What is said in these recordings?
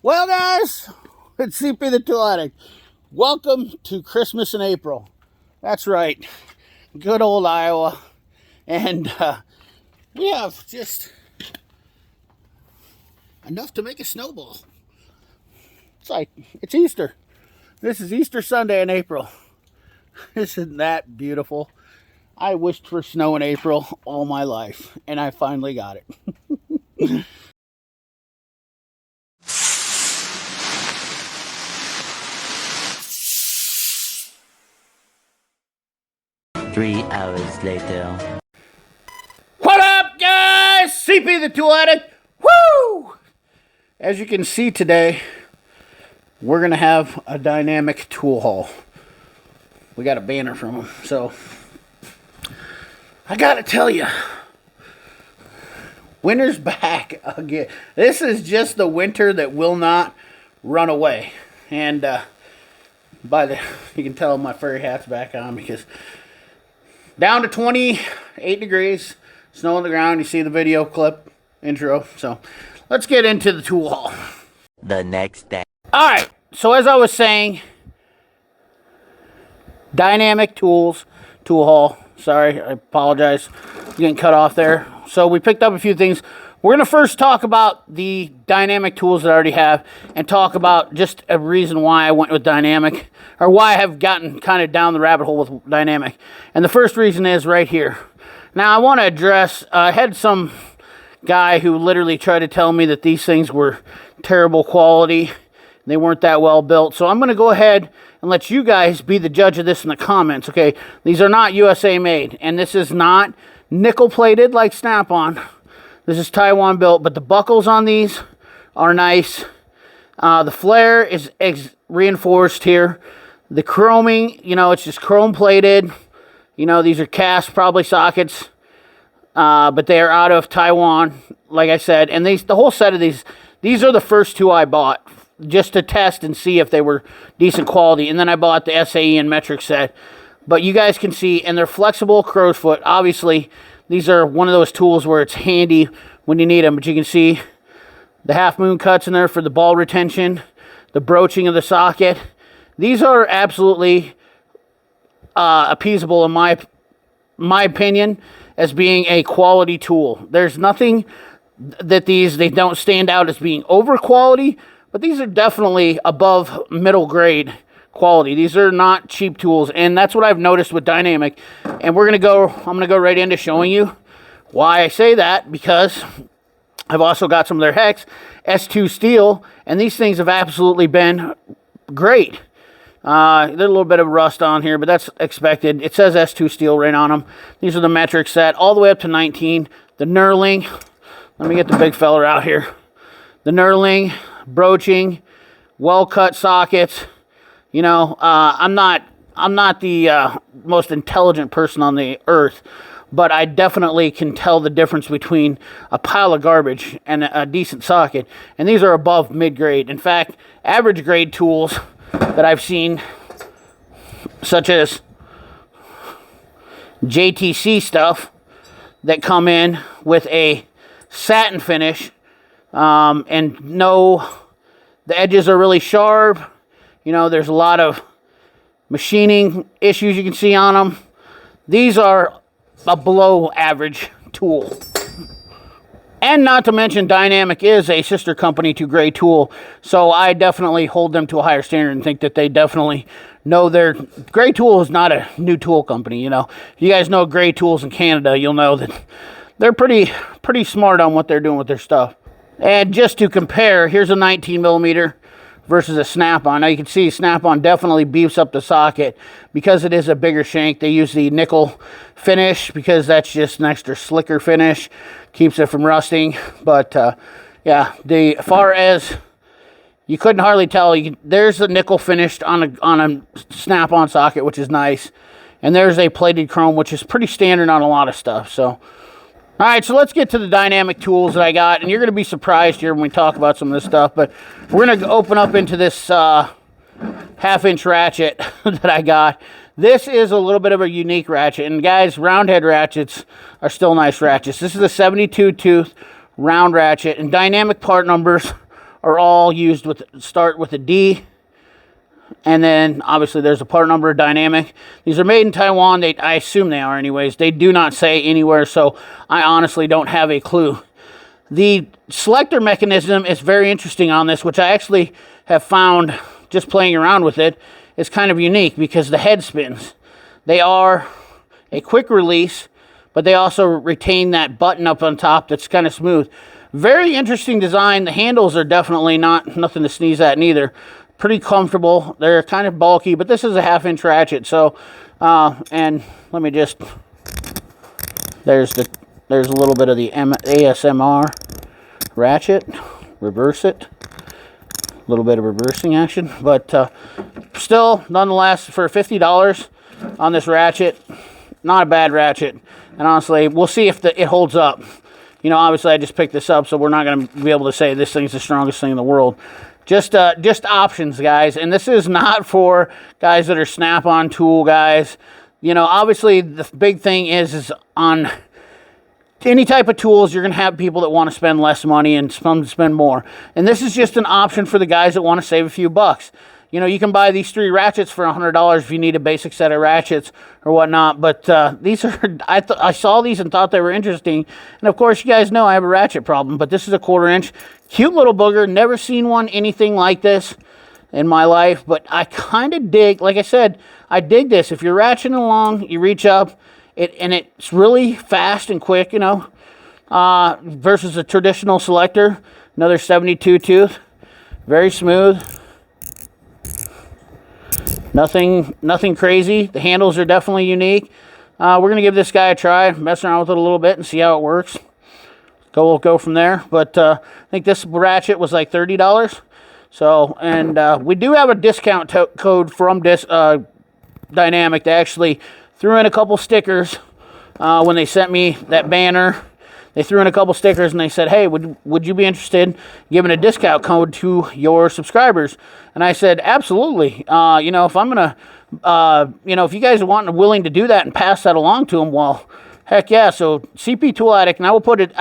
Well, guys, it's CP the Tool Addict. Welcome to Christmas in April. That's right, good old Iowa. And we have just enough to make a snowball. It's Easter. This is Easter Sunday in April. Isn't that beautiful? I wished for snow in April all my life, and I finally got it. 3 hours later. What up, guys? CP the Tool Addict. Woo! As you can see today, we're going to have a dynamic tool haul. We got a banner from them. So, I got to tell you, winter's back again. This is just the winter that will not run away. And you can tell my furry hat's back on because down to 28 degrees, snow on the ground. You see the video clip intro. So let's get into the tool haul. The next day. All right. So as I was saying, dynamic tools tool haul. Sorry, I apologize. Getting cut off there. So we picked up a few things. We're going to first talk about the dynamic tools that I already have and talk about just a reason why I went with dynamic, or why I have gotten kind of down the rabbit hole with dynamic. And the first reason is right here. Now I want to address, I had some guy who literally tried to tell me that these things were terrible quality. They weren't that well built. So I'm going to go ahead and let you guys be the judge of this in the comments, okay? These are not USA made, and this is not nickel plated like Snap-on. This is Taiwan built, but the buckles on these are nice. The flare is reinforced here. The chroming, it's just chrome plated. These are cast probably sockets, but they are out of Taiwan, like I said. And the whole set of these are the first two I bought just to test and see if they were decent quality. And then I bought the SAE and metric set. But you guys can see, and they're flexible crow's foot. Obviously, these are one of those tools where it's handy when you need them. But you can see the half moon cuts in there for the ball retention, the broaching of the socket. These are absolutely appeasable in my opinion as being a quality tool. There's nothing that they don't stand out as being over quality, but these are definitely above middle grade quality. These are not cheap tools, and that's what I've noticed with dynamic. And I'm going to go right into showing you why I say that, because I've also got some of their Hex S2 steel, and these things have absolutely been great. There's a little bit of rust on here, but that's expected. It says S2 steel right on them. These are the metric set, all the way up to 19. The knurling, let me get the big fella out here. The knurling, broaching, well-cut sockets. I'm not the most intelligent person on the earth, but I definitely can tell the difference between a pile of garbage and a decent socket. And these are above mid-grade. In fact, average grade tools that I've seen, such as JTC stuff, that come in with a satin finish, and the edges are really sharp. There's a lot of machining issues you can see on them. These are a below average tool. And not to mention, Dynamic is a sister company to Gray Tool, so I definitely hold them to a higher standard and think that they definitely know Gray Tool is not a new tool company. If you guys know Gray Tools in Canada, you'll know that they're pretty smart on what they're doing with their stuff. And just to compare, here's a 19 millimeter versus a Snap-on. Now you can see Snap-on definitely beefs up the socket because it is a bigger shank. They use the nickel finish because that's just an extra slicker finish, keeps it from rusting. But yeah, as far as you couldn't hardly tell, there's a nickel finished on a Snap-on socket, which is nice, and there's a plated chrome, which is pretty standard on a lot of stuff. So all right, so let's get to the dynamic tools that I got, and you're going to be surprised here when we talk about some of this stuff, but we're going to open up into this half-inch ratchet that I got. This is a little bit of a unique ratchet, and guys, round head ratchets are still nice ratchets. This is a 72 tooth round ratchet, and dynamic part numbers are all used with, start with a D. And then obviously there's a part number, dynamic. These are made in Taiwan. I assume they are anyways. They do not say anywhere, so I honestly don't have a clue. The selector mechanism is very interesting on this, which I actually have found just playing around with it is kind of unique because the head spins. They are a quick release, but they also retain that button up on top that's kind of smooth. Very interesting design. The handles are definitely nothing to sneeze at neither. Pretty comfortable. They're kind of bulky, but this is a 1/2-inch ratchet. So, and let me just, there's a little bit of the ASMR ratchet. Reverse it. A little bit of reversing action, but still, nonetheless, for $50 on this ratchet, not a bad ratchet. And honestly, we'll see if it holds up. You know, obviously I just picked this up, so we're not going to be able to say this thing's the strongest thing in the world. Just options, guys. And this is not for guys that are snap-on tool guys. You know, obviously the big thing is on any type of tools, you're going to have people that want to spend less money and some spend more. And this is just an option for the guys that want to save a few bucks. You know, you can buy these 3 ratchets for $100 if you need a basic set of ratchets or whatnot. But these are, I saw these and thought they were interesting. And of course, you guys know I have a ratchet problem. But this is a 1/4 inch. Cute little booger. Never seen one anything like this in my life. But I kind of dig, like I said, I dig this. If you're ratcheting along, you reach up, and it's really fast and quick, you know, versus a traditional selector. Another 72 tooth. Very smooth. Nothing crazy. The handles are definitely unique. We're going to give this guy a try, mess around with it a little bit and see how it works. We'll go from there. But I think this ratchet was like $30. So, and we do have a discount code from Dynamic. They actually threw in a couple stickers when they sent me that banner. They threw in a couple stickers and they said, hey, would you be interested in giving a discount code to your subscribers? And I said, absolutely. You know, if I'm going to, you know, if you guys are willing to do that and pass that along to them, well, heck yeah. So CP Tool Addict, and I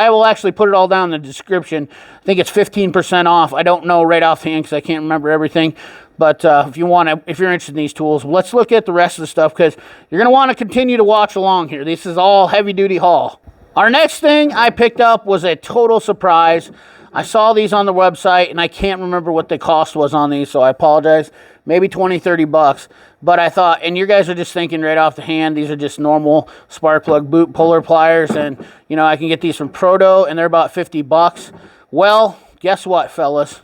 will actually put it all down in the description. I think it's 15% off. I don't know right offhand because I can't remember everything. But if you're interested in these tools, let's look at the rest of the stuff because you're going to want to continue to watch along here. This is all heavy duty haul. Our next thing I picked up was a total surprise. I saw these on the website, and I can't remember what the cost was on these, so I apologize. Maybe 20, 30 bucks. But I thought, and you guys are just thinking right off the hand, these are just normal spark plug boot puller pliers, and, you know, I can get these from Proto, and they're about 50 bucks. Well, guess what, fellas?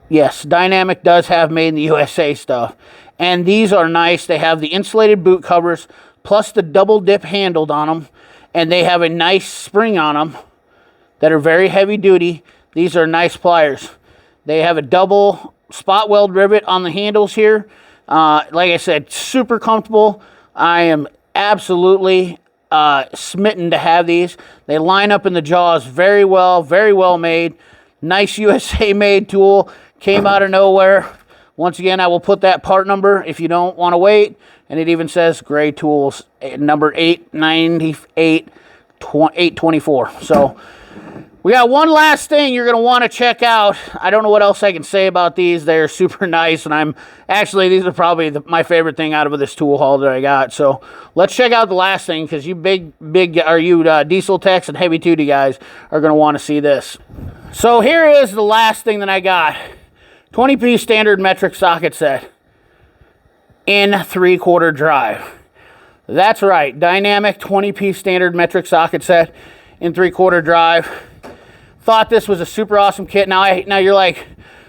Yes, Dynamic does have made in the USA stuff. And these are nice. They have the insulated boot covers, plus the double dip handle on them. And they have a nice spring on them that are very heavy duty. These are nice pliers. They have a double spot weld rivet on the handles here. Like I said, super comfortable. I am absolutely smitten to have these. They line up in the jaws very well made. Nice USA made tool. Came out of nowhere. Once again, I will put that part number if you don't want to wait. And it even says Gray Tools, number 898, 824. So we got one last thing you're going to want to check out. I don't know what else I can say about these. They're super nice. And these are probably my favorite thing out of this tool haul that I got. So let's check out the last thing because you diesel techs and heavy duty guys are going to want to see this. So here is the last thing that I got. 20-piece standard metric socket set in 3/4 drive. That's right, Dynamic 20-piece standard metric socket set in 3/4 drive. Thought this was a super awesome kit. Now you're like,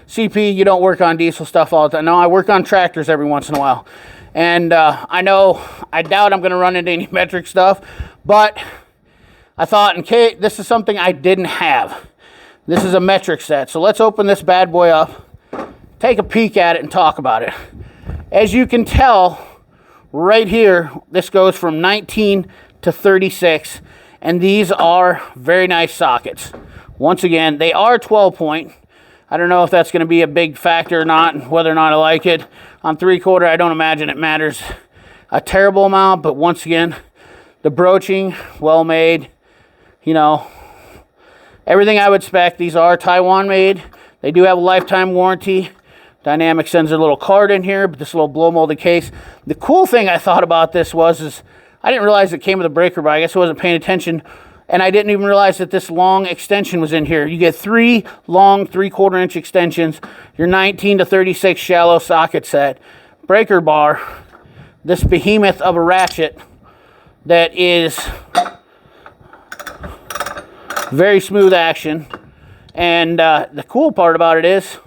CP, you don't work on diesel stuff all the time. No, I work on tractors every once in a while. And I doubt I'm going to run into any metric stuff, but I thought, in case, this is something I didn't have. This is a metric set. So let's open this bad boy up, take a peek at it, and talk about it. As you can tell, right here, this goes from 19 to 36, and these are very nice sockets. Once again, they are 12-point. I don't know if that's going to be a big factor or not, whether or not I like it. On 3/4, I don't imagine it matters a terrible amount, but once again, the broaching, well made, you know, everything I would expect. These are Taiwan made. They do have a lifetime warranty. Dynamic sends a little card in here, but this little blow molded case. The cool thing I thought about this is I didn't realize it came with a breaker bar. I guess I wasn't paying attention. And I didn't even realize that this long extension was in here. You get 3 long 3/4 inch extensions, your 19 to 36 shallow socket set, breaker bar, this behemoth of a ratchet that is very smooth action. And the cool part about it is,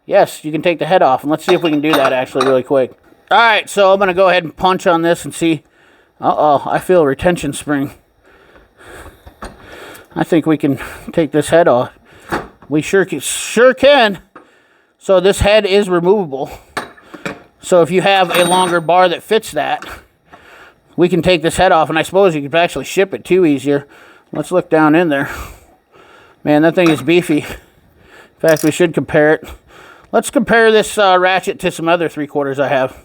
yes, you can take the head off. And let's see if we can do that actually really quick. All right, so I'm going to go ahead and punch on this and see. Uh-oh, I feel a retention spring. I think we can take this head off. We sure can. So this head is removable. So if you have a longer bar that fits that, we can take this head off. And I suppose you could actually ship it too easier. Let's look down in there. Man, that thing is beefy. In fact, we should compare it. Let's compare this ratchet to some other 3/4 I have.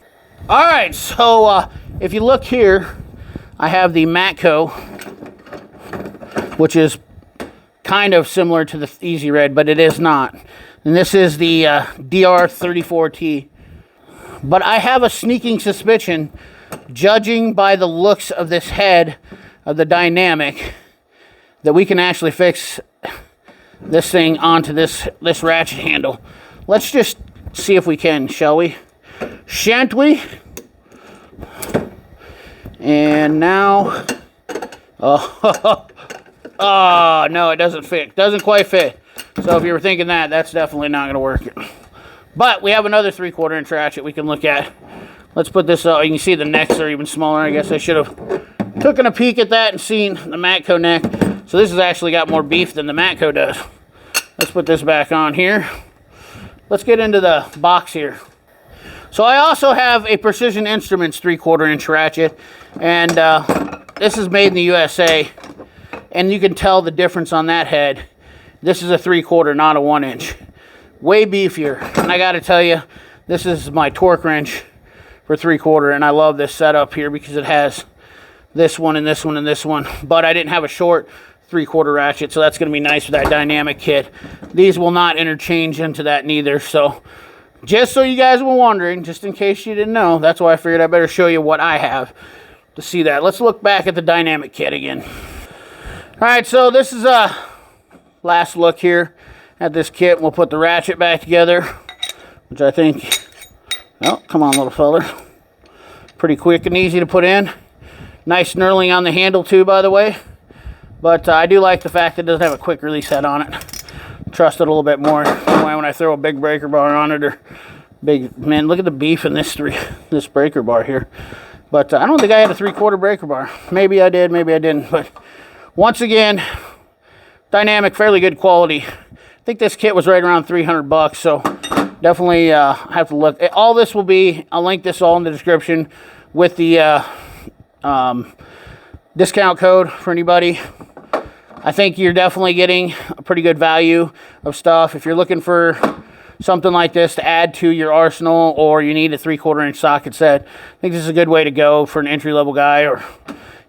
All right, so if you look here, I have the Matco, which is kind of similar to the Easy Red, but it is not. And this is the DR34T. But I have a sneaking suspicion, judging by the looks of this head of the Dynamic, that we can actually fix this thing onto this ratchet handle. Let's just see if we can, shall we? Shan't we? And now, oh, oh no, it doesn't fit. Doesn't quite fit. So if you were thinking that, that's definitely not going to work. But we have another 3/4 inch ratchet we can look at. Let's put this up. You can see the necks are even smaller. I guess I should have taken a peek at that and seen the Matco neck. So this has actually got more beef than the Matco does. Let's put this back on here. Let's get into the box here. So I also have a Precision Instruments 3/4 inch ratchet, and this is made in the USA, and you can tell the difference on that head. This is a 3/4, not a 1 inch. Way beefier, and I gotta tell you, this is my torque wrench for 3/4, and I love this setup here because it has this one and this one and this one, but I didn't have a short 3/4 ratchet, so that's gonna be nice with that Dynamic kit. These will not interchange into that neither, so just so you guys were wondering, just in case you didn't know, that's why I figured I better show you what I have to see that. Let's look back at the Dynamic kit again. All right, so this is a last look here at this kit. We'll put the ratchet back together, which I think, oh, come on, little feller. Pretty quick and easy to put in. Nice knurling on the handle too, by the way. But I do like the fact that it doesn't have a quick release head on it. Trust it a little bit more. When I throw a big breaker bar on it, or big, man, look at the beef in this breaker bar here. But I don't think I had a 3/4 breaker bar. Maybe I did, maybe I didn't. But once again, Dynamic, fairly good quality. I think this kit was right around 300 bucks, so definitely have to look. All this will be, I'll link this all in the description with the discount code for anybody. I think you're definitely getting a pretty good value of stuff. If you're looking for something like this to add to your arsenal, or you need a 3/4 inch socket set, I think this is a good way to go for an entry-level guy, or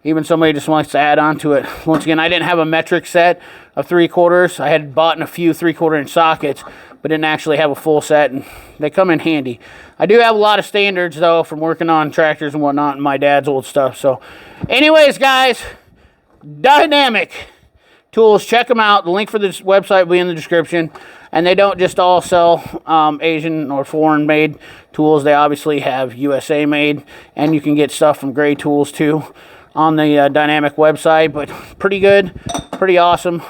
even somebody just wants to add on to it. Once again, I didn't have a metric set of 3/4. I had bought in a few 3/4 inch sockets, but didn't actually have a full set, and they come in handy. I do have a lot of standards, though, from working on tractors and whatnot and my dad's old stuff. So anyways, guys, Dynamic tools, check them out. The link for this website will be in the description. And they don't just all sell Asian or foreign made tools. They obviously have USA made, and you can get stuff from Gray Tools too on the Dynamic website. But pretty good, pretty awesome.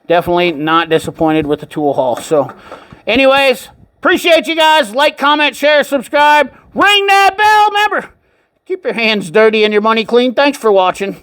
Definitely not disappointed with the tool haul. So anyways, appreciate you guys. Like, comment, share, subscribe, ring that bell. Remember, keep your hands dirty and your money clean. Thanks for watching.